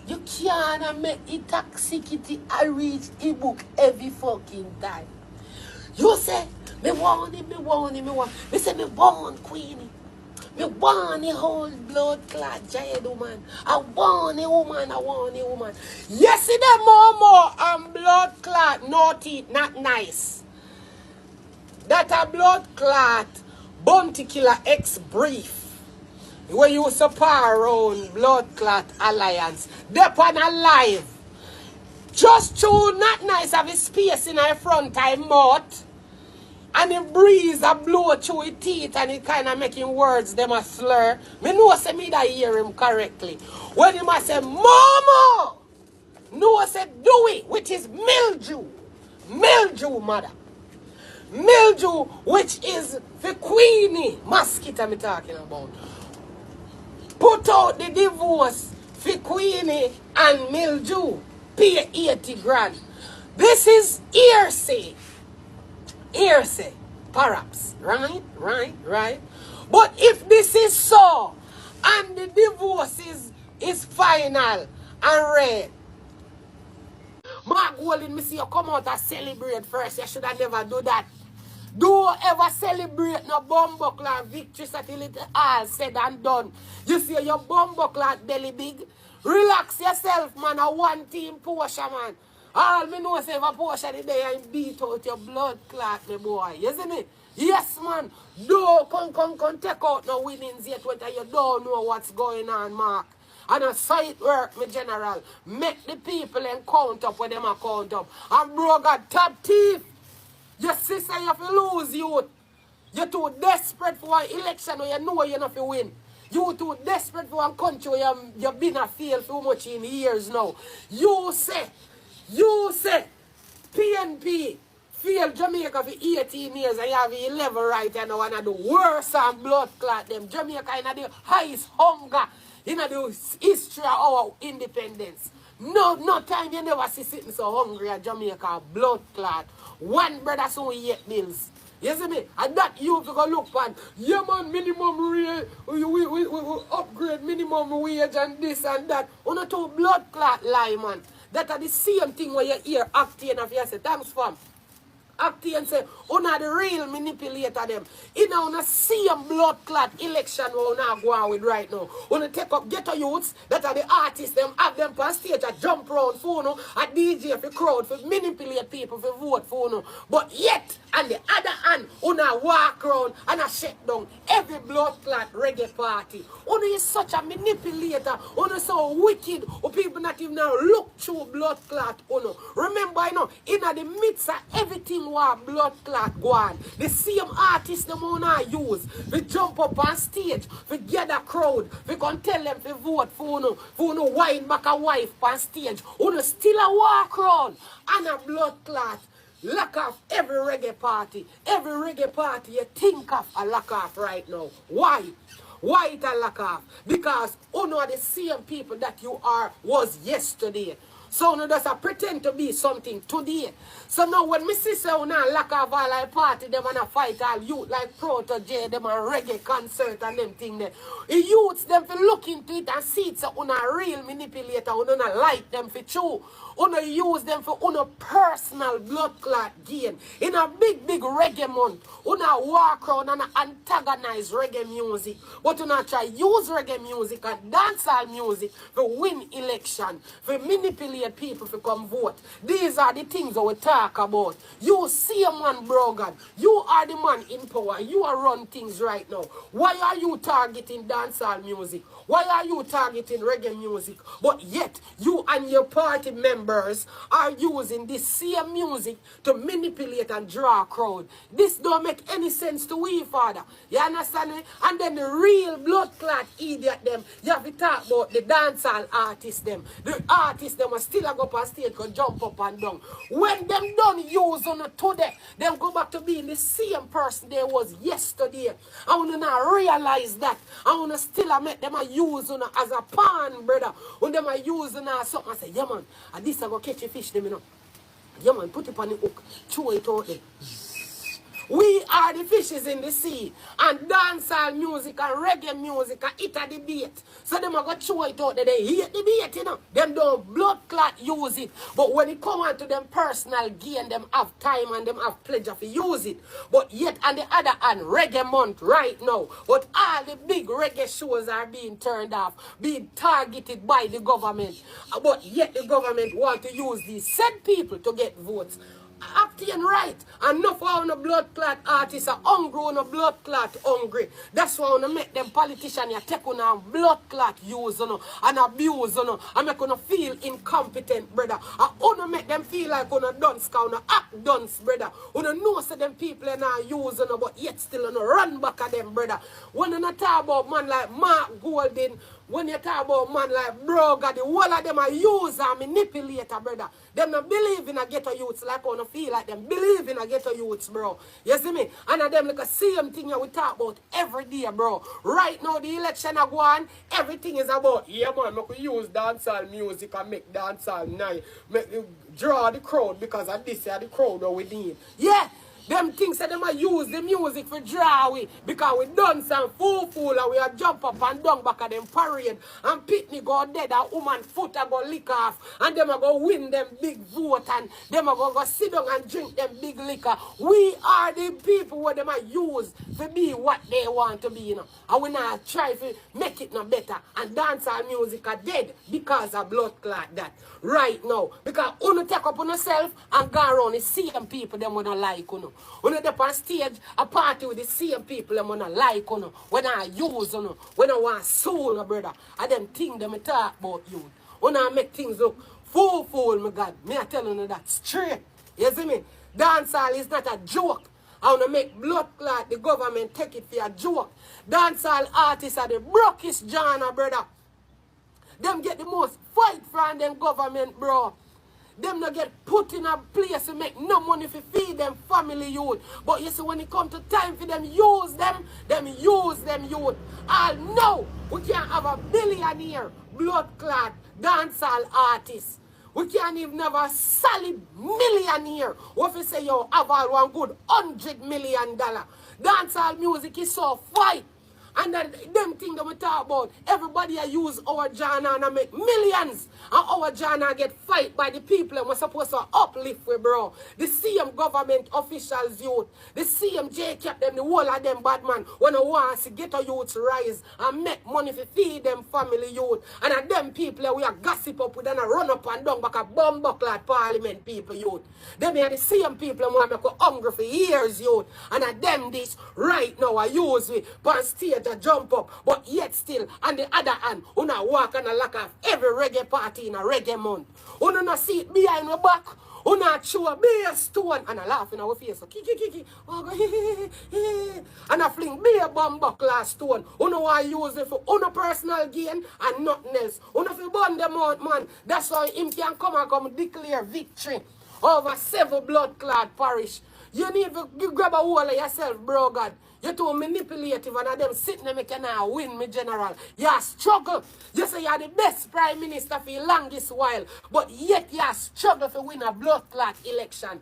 You can't make the toxicity I reach the book every fucking time. You say, me want him, me want him, me want. Me say, me want Queenie. Me want a whole blood clot giant woman. I want a woman, I want a woman. Yes, it is more blood clot, not it, not nice. That a blood clot, bounty killer ex-brief. Where you support around blood clot alliance. They're on alive. Just too not nice have a space in her front time mouth. And the breeze a blow through his teeth and it kind of making words them a slur. Me know say me that hear him correctly. When him a say, Mama! No say Dewey, which is mildew. Mildew, mother. Mildew, which is the Queenie. Mosquito me talking about. Put out the divorce for Queenie and mildew. Pay 80 grand. This is hearsay. Hearsay, perhaps, right. But if this is so, and the divorce is final and red, Mark Golden, me see you come out and celebrate first. You should have never do that. Don't ever celebrate no bumbuckler victory until it all said and done. You see your bumbuckler belly big. Relax yourself, man. A one team Porsche, man. All me know say if a Porsche the day and beat out your blood clot, me boy. You see me? Yes, man. Don't come take out no winnings yet when you don't know what's going on, Mark. And a site work, me general. Make the people and count up when them a count up. And bro got top teeth. Your sister, you have to lose youth. You're too desperate for an election where you know you're not to win. You too desperate for one country where you've been a fail too much in years now. You say, PNP failed Jamaica for 18 years and you have 11 right now and are the worst and blood clot them. Jamaica in the highest hunger in the history of our independence. No time you never see sitting so hungry at Jamaica, blood clot. One brother so we eat bills. You see me? And that you to go look for. Yeah man, minimum wage, we upgrade minimum wage and this and that. On a two blood clot lie, man. That are the same thing where you hear acting of you say, thanks fam. Acting and say, una the real manipulator them. In a same blood clot election we now go on with right now. Wanna take up ghetto youths that are the artists, them have them on stage a jump round for no, a DJ for crowd, for manipulate people for vote for no. But yet, on the other hand, una walk around and a shut down every blood clot reggae party. Una is such a manipulator, una so wicked, or people not even now look through blood clot. Una. Remember, you know, in the midst of everything what blood clot go on, the same artists them wanna use, we jump up on stage, we get a crowd, we can tell them to vote for no wine back a wife on stage, una still a walk around and a blood clot. Lock off every reggae party you think of a lock off right now. Why? Why it a lock off? Because you are the same people that you was yesterday. So no does pretend to be something today. So now when me see say now lack of all like party, them and fight all youth like protege, them and reggae concert and them thing there. The youths them to look into it and see it's una real manipulator, una like them for true. Una use them for una personal blood clot gain. In a big reggae month, una walk around and antagonize reggae music. But una try use reggae music and dancehall music for win election, for manipulate people to come vote. These are the things that we talk about. You see a man, bro God. You are the man in power. You are run things right now. Why are you targeting dancehall music? Why are you targeting reggae music? But yet, you and your party members are using this same music to manipulate and draw a crowd. This don't make any sense to we, Father. You understand me? And then the real blood clot idiot them, you have to talk about the dancehall artists them. The artists them are still go up on stage, go jump up and down. When them done use on today, them go back to being the same person they was yesterday. I want to now realize that. I want to still make them a use on as a pawn, brother. When them a use on something, I say, yeah man, and this I go catch a fish them, you know. Yeah man, put it on the hook, throw it out there. We are the fishes in the sea. And dancehall music and reggae music and it a debate. So them are going to show it out that they hate debate, you know. Them don't blood clot use it. But when it come on to them personal gain, them have time and them have pleasure to use it. But yet on the other hand, reggae month right now. But all the big reggae shows are being turned off, being targeted by the government. But yet the government want to use these said people to get votes. Acting right. And enough of the blood clot artists are hungry on the blood clot hungry. That's why I want to make them politicians take on blood clot use and abuse and make them feel incompetent, brother. I want to make them feel like on a dunce, on a act dunce, brother. You know so them people are not using but yet still on run back at them, brother. When you talk about man like Mark Golden, when you talk about man like bro, God, the whole of them are use and manipulator, brother. Them not believe in a ghetto youths like I feel like them believe in a ghetto youths, bro. You see me? And of them like the same thing we talk about every day, bro. Right now the election are going, everything is about, yeah man, we use dancehall music and make dancehall nice. Make draw the crowd because of this the crowd that we need. Yeah. Them things that them use the music for draw we because we done some fool and we are jump up and down back at them parade and Pitney go dead and woman foot a go lick off and them a go win them big vote and them a go sit down and drink them big liquor. We are the people where them use to be what they want to be, you know. And we not try to make it no better. And dancehall music are dead because of blood clot that right now. Because you take up on yourself and go around the same people them wanna like you know. When you're up on stage, a party with the same people them wanna like you know. When I use you know, when I want soul, brother, and them things them talk about you. When I make things look fool, my God. Me I tell you that straight. You see me? Dancehall is not a joke. I want to make blood clot, the government take it for a joke. Dancehall artists are the brokest genre, brother. Them get the most fight from them government, bro. Them not get put in a place to make no money to feed them family youth. But you see when it come to time for them use them youth. All know we can't have a billionaire blood clot dancehall artist. We can't even have a solid millionaire. What if you say you have all one good $100 million? Dancehall music is so fight. And then them things that we talk about, everybody use our genre and make millions. And our genre get fight by the people and we're supposed to uplift with, bro. The same government officials youth, the same J kept them, the whole of them bad man, when I want to get a youth rise and make money to feed them family youth. And at them people we are gossip up with and run up and down back a bomb buckle at parliament people youth. Them are the same people who make us hungry for years youth. And at them this right now I use it on stage to jump up, but yet still, on the other hand, you not walk and lack of every reggae party in a reggae month. You not see it behind your back, you not show a bare stone, and I laugh in our face, so kiki, and I fling bare bomb buckler stone. You know why use it for your personal gain and nothing else. You know if you burn them out, man, that's why him can come declare victory over 7 blood clot parish. You need to grab a hold of yourself, bro, God. You're too manipulative and them sitting there making a win, me general. You struggle. You say you're the best prime minister for the longest while, but yet you struggle to win a blood clot election.